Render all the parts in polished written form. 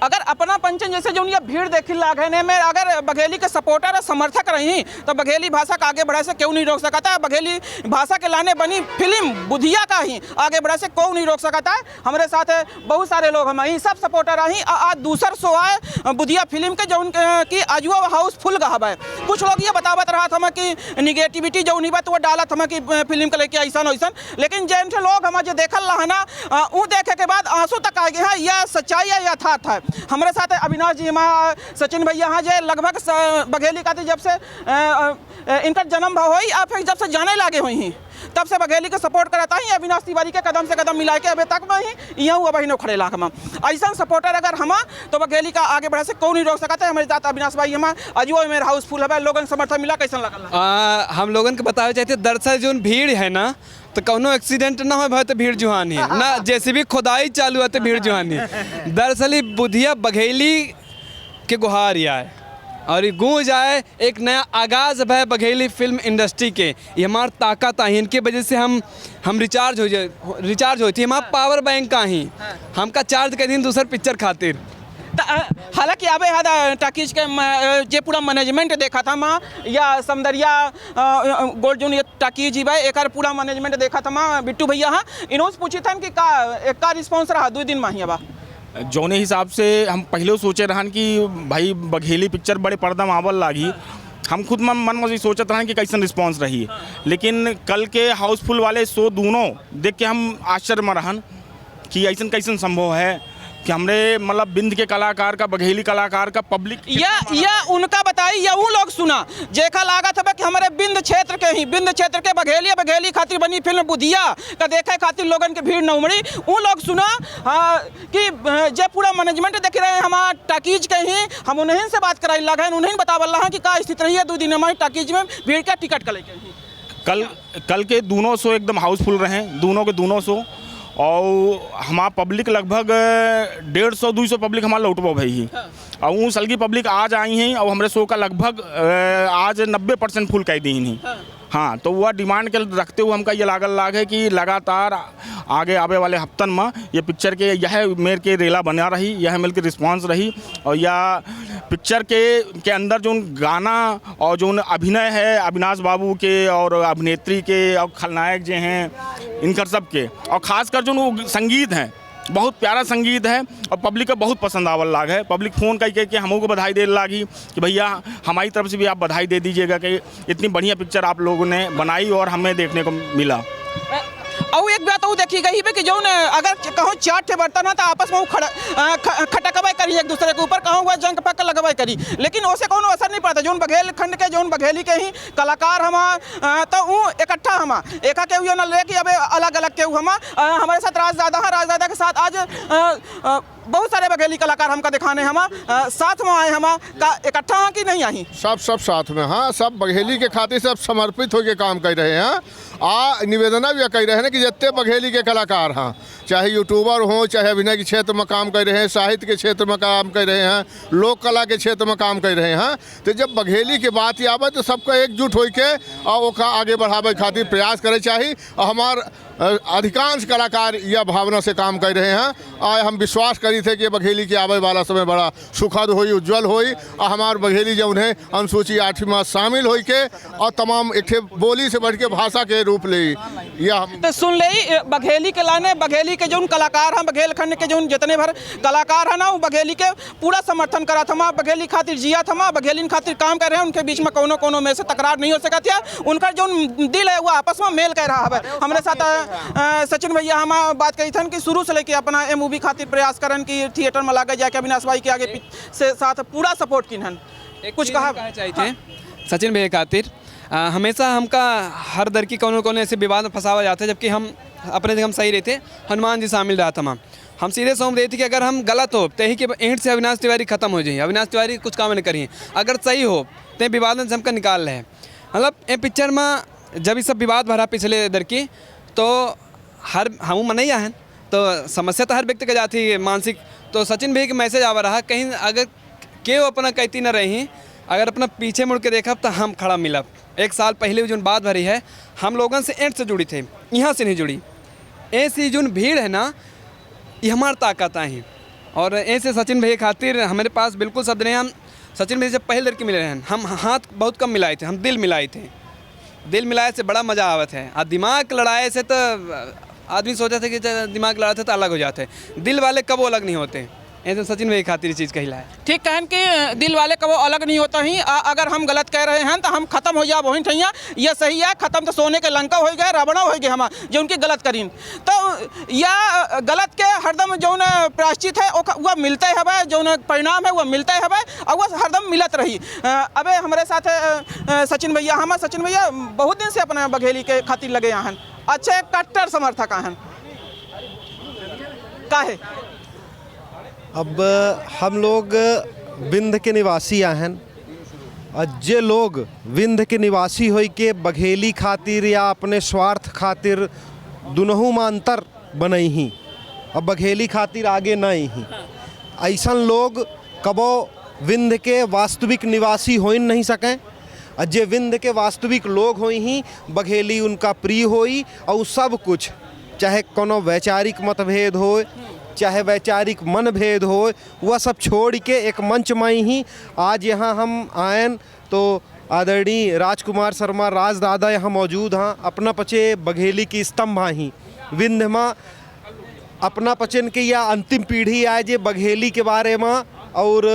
अगर अपना पंचन जैसे जो ये भीड़ देखी लागने में अगर बघेली के सपोर्टर और समर्थक रही तो बघेली भाषा का आगे बढ़े से क्यों नहीं रोक सकता है। बघेली भाषा के लाने बनी फिल्म बुधिया का ही आगे बढ़े से क्यों नहीं रोक सकता है। हमारे साथ बहुत सारे लोग हम सब सपोर्टर रही। आज दूसर शो आए बुधिया फिल्म के जो की आजुआ हाउसफुल गहब है। कुछ लोग ये बतावत रहा था कि निगेटिविटी जो नहीं बात वो डाला था कि फिल्म के लेके ऐसा वैसा, लेकिन जैन लोग हम जो देखल रहा ना वो देखे के बाद आंसू तक आ गए हैं। यह सच्चाई है, यथार्थ है। हमारे साथ अविनाश जी, हमारा सचिन भैया यहाँ जो लगभग बघेली का जब से इनका जन्म भाव हुई या फिर जब से जाने लागे हुई हैं तब से बघेली के सपोर्ट कराता ही अविनाश तिवारी के कदम से कदम मिला के अभी तक में ही यहाँ हुआ बहनों खड़े लाख में ऐसा सपोर्टर अगर हम तो बघेली का आगे बढ़े से कौन नहीं रोक सकता है। हमारे साथ अविनाश भाई हम अजुआ मेरा हाउसफुल है, लोगों समर्थन मिला कैसा लगा। हम लोगन के बतावे चाहते दरअसल जो भीड़ है ना तो कौनो एक्सीडेंट ना हो तो भीड़ जुहानी है ना, जैसे भी खुदाई चालू है तो भीड़ जुहानी है। दरअसल बुधिया बघेली के गुहार है और ये गूंज आए एक नया आगाज़ है बघेली फिल्म इंडस्ट्री के। ये हमारी ताकत आई, इनके वजह से हम रिचार्ज होती हमारा पावर बैंक का ही हमका चार्ज कर दिन दूसर पिक्चर खातिर। हालांकि अब टाकीज के जे पूरा मैनेजमेंट देखा था माँ या समदरिया गोल्ड जोन ये टाकीज ही भाई एक पूरा मैनेजमेंट देखा था माँ बिट्टू भैया। हाँ इन्होंने पूछी था कि का रिस्पॉन्स रहा 2 दिन माँ ही अब जौने हिसाब से हम पहले सोचे रहन कि भाई बघेली पिक्चर बड़े पर्दा मावल लागी। हम खुद मन में सोचते रहन कि कैसन रिस्पांस रही, लेकिन कल के हाउसफुल वाले शो दोनों देख के हम आश्चर्य में रहन कि ऐसन कैसन संभव है कि हमरे मतलब बिंद के कलाकार का बघेली कलाकार का पब्लिक या उनका बताई या वो लोग सुना जेखा लागा था कि हमारे बिंद क्षेत्र के बघेली खातिर बनी फिल्म बुधिया का देखे खातिर लोगन के भीड़ न उमड़ी। वो लोग सुना कि जे पूरा मैनेजमेंट देख रहे हैं हमारा टाकीज के ही हम उन्हीं से बात कराई लगा उन्हीं बतावल रहा कि का स्थिति रही है 2 दिन हमारी टाकीज में भीड़ का टिकट का लेके। कल के दोनों शो एकदम हाउसफुल रहे, दोनों के दोनों शो। और हमारा पब्लिक लगभग 150-200 पब्लिक हमारा लौटबो भाई ही और उस अलगी पब्लिक आज आई हैं और हमारे शो का लगभग आज 90% फुल कह दी नहीं। हाँ तो वह डिमांड के रखते हुए हमका ये लाग है कि लगातार आगे आवे वाले हफ्तन में ये पिक्चर के यह मेर के रेला बना रही, यह मिल के रिस्पॉन्स रही और यह पिक्चर के अंदर जो गाना और जो अभिनय है अविनाश बाबू के और अभिनेत्री के और खलनायक जो हैं इनकर सब के और ख़ासकर जो संगीत हैं बहुत प्यारा संगीत है और पब्लिक का बहुत पसंद आवल लाग है। पब्लिक फ़ोन करके हमको बधाई दे लागी कि भैया हमारी तरफ से भी आप बधाई दे दीजिएगा कि इतनी बढ़िया पिक्चर आप लोगों ने बनाई और हमें देखने को मिला। और एक बात वो देखी गई है कि जो अगर कहूँ 4 ठे बर्तन है तो आपस में खटकबाई करी एक दूसरे के ऊपर कहूँ जंग पक्का लगवाई करी, लेकिन उसे कोनो असर नहीं पड़ता। जो बघेल खंड के जो बघेली के ही कलाकार हम तो वो इकट्ठा हम एक के हुए न लेके अब अलग अलग के हम हमारे साथ राजदादा के साथ आज बहुत सारे बघेली कलाकार हमका दिखाने हम साथ में आए हम का इकट्ठा हाँ कि नहीं आई सब साथ में। हाँ सब बघेली के खातिर सब समर्पित होकर काम कर रहे हैं। निवेदना भी कर रहे हैं कि जितने बघेली के कलाकार हैं चाहे यूट्यूबर हों चाहे अभिनय के क्षेत्र में काम कर रहे हैं, साहित्य के क्षेत्र में काम कर रहे हैं, लोक कला के क्षेत्र में काम कर रहे हैं, तो जब बघेली के बात आवे तो सबका एकजुट होकर और ओका आगे बढ़ावे खातिर प्रयास करे चाहिए। और हमार अधिकांश कलाकार यह भावना से काम कर रहे हैं और हम विश्वास करी थे कि बघेली के आवे वाला समय बड़ा सुखद होई उज्जवल होई और हमार बघेली जो उन्हें अनुसूची 8वीं में शामिल हो के और तमाम एक बोली से बढ़ के भाषा के रूप ले यह तो सुन ले बघेली के लाने बघेली के जो कलाकार हैं बघेल खंड के जो जितने भर कलाकार हैं ना वो बघेली के पूरा समर्थन करा था, बघेली खातिर जिया था, बघेली खातिर काम कर रहे हैं। उनके बीच में कोनो में से तकरार नहीं हो सका था, उनका जो दिल है वो आपस में मेल कर रहा है। हमारे साथ सचिन भैया हम बात कही थी कि शुरू से लेके अपना ये मूवी खातिर प्रयास करन कि थिएटर में लागे जाके अविनाश भाई के आगे से साथ पूरा सपोर्ट किन कुछ कहा चाहिए थे सचिन भैया खातिर हमेशा हमका हर दर की कोनो ऐसे विवाद में फंसावा जाता है, जबकि हम अपने जगह हम सही रहते। हनुमान जी शामिल रहा था हम सीधे सोच रहे थे कि अगर हम गलत हो तो ही कि एंड से अविनाश तिवारी खत्म हो जाए, अविनाश तिवारी कुछ काम नहीं करिए, अगर सही हो तो विवाद से हमका निकाल रहे हैं। मतलब ये पिक्चर में जब ये सब विवाद भरा पिछले दर की तो हर हम मनैया हैं तो समस्या तो हर व्यक्ति का जाती है मानसिक। तो सचिन भैया के मैसेज आवा रहा कहीं अगर केव अपना कहती न रही, अगर अपना पीछे मुड़ के देखा तो हम खड़ा मिलब। 1 साल पहले जो बात भरी है हम लोगों से एंड से जुड़ी थे, यहाँ से नहीं जुड़ी। ऐसी जो भीड़ है ना ये हमारी ताकत आई और ऐसे सचिन भैया खातिर हमारे पास बिल्कुल शब्द नहीं। हम सचिन भैया से पहले लड़के मिले हैं, हम हाथ बहुत कम मिलाए थे, हम दिल मिलाए थे। दिल मिलाए से बड़ा मज़ा आवत है। और दिमाग लड़ाए से तो आदमी सोचा था कि दिमाग लड़ाते तो अलग हो जाते हैं, दिल वाले कब वो अलग नहीं होते। ऐसे सचिन भैया खातिर चीज़ कहिला है। ठीक कहन कि दिल वाले कबो अलग नहीं होता ही। अगर हम गलत कह रहे हैं तो हम खत्म हो जा वहीं ठैया, ये सही है, खत्म तो सोने के लंका हो गए, रावणा हो गए हम जो उनकी गलत करीन। तो या गलत के हरदम जो प्रायश्चित है वह मिलते हवे, जो परिणाम है वह मिलते हवे और वह हरदम मिलत रही। अबे हमारे साथ सचिन भैया, हम सचिन भैया बहुत दिन से अपने बघेली के खातिर लगे हैं, अच्छे कट्टर समर्थक हैं, काहे? अब हम लोग विंध्य के निवासी हैं और जे लोग विंध्य के निवासी होई के बघेली खातिर या अपने स्वार्थ खातिर दुनहु में अंतर बनई ही और बघेली खातिर आगे नहीं ही, ऐसा लोग कबो विंध्य के वास्तविक निवासी हो नहीं सकें। और जे विंध्य के वास्तविक लोग होई ही बघेली उनका प्रिय होई और सब कुछ, चाहे कोनो वैचारिक मतभेद हो, चाहे वैचारिक मन भेद हो, वह सब छोड़ के एक मंच में ही आज यहाँ हम आयन। तो आदरणीय राजकुमार शर्मा राजदादा यहाँ मौजूद हैं, अपना पचे बघेली की स्तंभ ही विंध्य में अपना पचन के या अंतिम पीढ़ी आए जे बघेली के बारे में और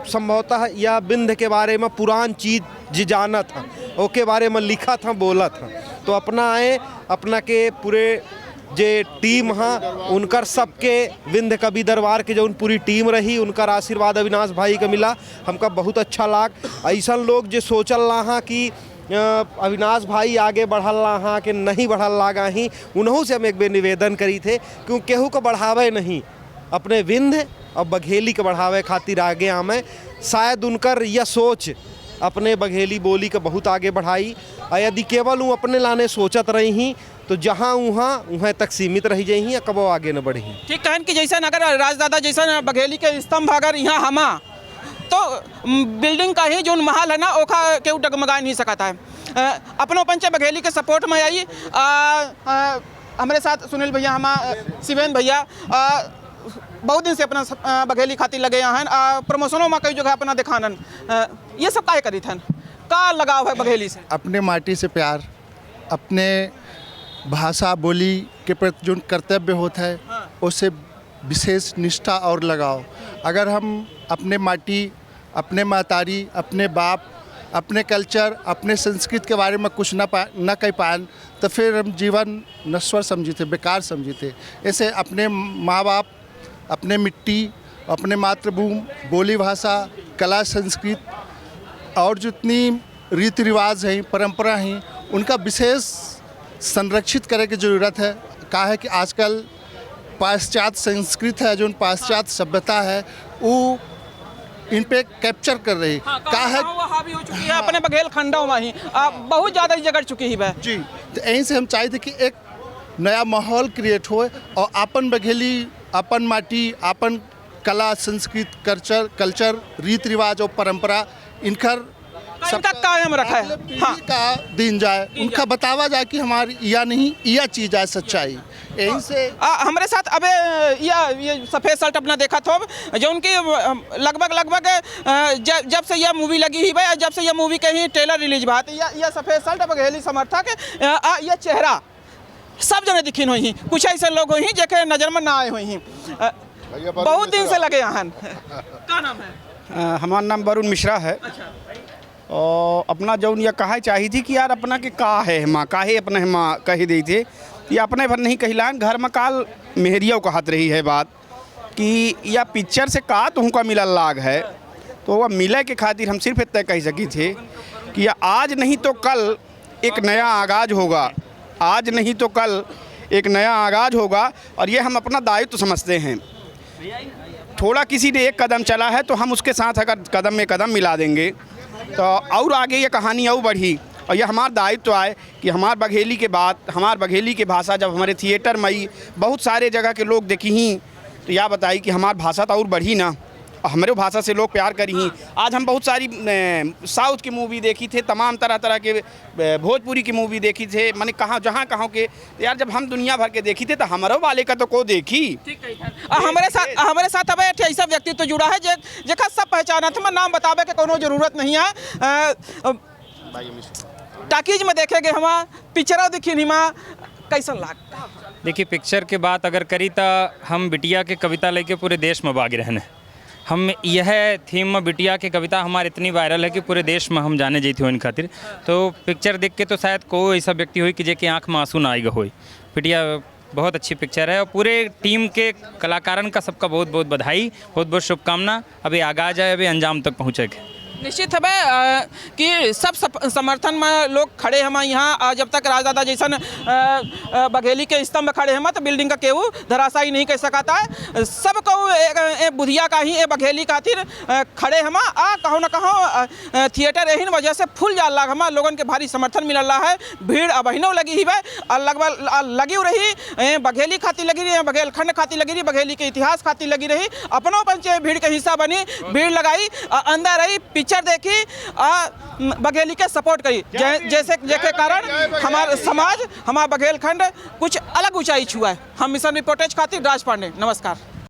संभवतः या विंध्य के बारे में पुरान चीज़ जी जाना था, ओके बारे में लिखा था, बोला था। तो अपना आए, अपना के पूरे जे टीम हाँ उनकर सबके विंध्य कवि दरबार के जो पूरी टीम रही, उनका आशीर्वाद अविनाश भाई का मिला, हमका बहुत अच्छा लाग। ऐसा लोग जो सोचल रहा कि अविनाश भाई आगे बढ़ल रहा कि नहीं बढ़ल लागा ही, उन्हों से हम एक बेर निवेदन करी थे क्यों केहू को बढ़ावे नहीं, अपने विंध्य और बघेली के बढ़ावे खातिर आगे आमे। शायद उनकर यह सोच अपने बघेली बोली का बहुत आगे बढ़ाई। और यदि केवल वो अपने लाने सोचत रही ही तो जहाँ वहाँ तक सीमित रह जाई या कबो आगे न बढ़ी। ठीक कहन कि जैसा अगर राजदादा जैसा बघेली के स्तंभ अगर यहाँ हमा तो बिल्डिंग का ही जो महल है ना ओखा केहू डगमगा नहीं सकता है। अपनों पंचे बघेली के सपोर्ट में आई। हमारे साथ सुनील भैया, हम शिवेन भैया बहुत दिन से अपना बघेली खातिर लगे हैं, प्रमोशनों में कई जगह अपना दिखानन, ये सब काय करी थन, का लगाव है बघेली से? अपने माटी से प्यार, अपने भाषा बोली के प्रति जो कर्तव्य होता है उससे विशेष निष्ठा और लगाव। अगर हम अपने माटी, अपने महतारी, अपने बाप, अपने कल्चर, अपने संस्कृति के बारे में कुछ न कह पाए तो फिर हम जीवन नश्वर समझते, बेकार समझते। ऐसे अपने माँ बाप, अपने मिट्टी, अपने मातृभूमि, बोली भाषा, कला, संस्कृति और जितनी रीति रिवाज हैं, परंपरा हैं, उनका विशेष संरक्षित करने की ज़रूरत है। कहा है कि आजकल पाश्चात्य संस्कृति है, जो पाश्चात्य सभ्यता है वो इन पे कैप्चर कर रही। कहा है हावी हो चुकी है अपने बघेल खंडों में ही, बहुत ज़्यादा जगड़ चुकी है जी। तो यहीं से हम चाहते कि एक नया माहौल क्रिएट हो और अपन बघेली, अपन माटी, अपन कला, संस्कृति, कल्चर, रीति रिवाज और परंपरा इनका कायम रखा है। हाँ, का दिन जाए, उनका बतावा जाए कि हमारी या नहीं यह चीज़ है सच्चाई। यहीं से हमारे साथ अबे ये सफ़ेद शर्ट अपना देखा था जो उनकी लगभग जब से यह मूवी लगी ही भाई, जब से यह मूवी के ही ट्रेलर रिलीज हुआ तो यह सफ़ेद शर्ट बघेली समर्थक यह चेहरा सब जने दिखीन हुई, कुछ ऐसे लोग हुई जेके नज़र में ना आए हुई, बहुत दिन से लगे यहाँ। क्या नाम है? हमारा नाम वरुण मिश्रा है। और अपना जो ये कहा चाहिए थी कि यार अपना के का है माँ काहे अपने माँ कही दी थी, ये अपने भर नहीं कहिलान, घर में काल मेहरिया कहत रही है बात कि यह पिक्चर से का तुमका मिला लाग है। तो वह मिले के खातिर हम सिर्फ इतना कह सकी थे कि आज नहीं तो कल एक नया आगाज़ होगा, आज नहीं तो कल एक नया आगाज़ होगा। और ये हम अपना दायित्व समझते हैं। थोड़ा किसी ने एक कदम चला है तो हम उसके साथ अगर कदम में कदम मिला देंगे तो और आगे ये कहानी और बढ़ी। और ये हमारा दायित्व है कि हमार बघेली के बाद, हमार बघेली की भाषा जब हमारे थिएटर में आई, बहुत सारे जगह के लोग देखी ही तो यह बताई कि हमार भाषा तो और बढ़ी ना, हमारे भाषा से लोग प्यार करी ही। आज हम बहुत सारी साउथ की मूवी देखी थे, तमाम तरह तरह के भोजपुरी की मूवी देखी थे, मैंने कहाँ जहाँ कहाँ के यार जब हम दुनिया भर के देखी थे तो हमारे वाले का तो को देखी। हमारे साथ अब एक ऐसा व्यक्तित्व जुड़ा है जेका सब पहचाना था, मैं नाम बतावे के कोनो जरूरत नहीं है। टाकीज में देखेंगे हम पिक्चर दिखी नहीं माँ कैसन लाग। देखिए पिक्चर के बात अगर करी तो हम बिटिया के कविता लेके पूरे देश में बाग रहने। हम यह थीम में बिटिया की कविता हमारे इतनी वायरल है कि पूरे देश में हम जाने जाती हो इन खातिर। तो पिक्चर देख के तो शायद कोई ऐसा व्यक्ति हो कि जेके आँख में आंसू ना आएगा हो। बिटिया बहुत अच्छी पिक्चर है और पूरे टीम के कलाकारन का सबका बहुत बहुत बधाई, बहुत बहुत शुभकामना। अभी आगाज है, अभी अंजाम तक पहुँचेगा। निश्चित है कि सब समर्थन में लोग खड़े हम यहाँ। जब तक राजदादा जैसन बघेली के स्तंभ खड़े हम तो बिल्डिंग का केहू धराशायी नहीं कह सकता है। सब को बुधिया का ही बघेली खातिर खड़े हम कहो न कहो थिएटर यही वजह से फुल जा लाग हम लोगन के भारी समर्थन मिल रहा है। भीड़ अबहिनो लगी ही है, लगभग लगी रही, बघेली खातिर लगी रही, बघेलखंड खातिर लगी रही, बघेली के इतिहास खातिर लगी रही, अपनों पंचे भीड़ के हिस्सा बनी, भीड़ लगाई, अंदर रही, पिक्चर देखी, बघेली के सपोर्ट करी, जैसे के कारण हमारा समाज, हमारा बघेलखंड कुछ अलग ऊंचाई छुआ है। हम मिशन रिपोर्टेज खातिर राज पांडे, नमस्कार।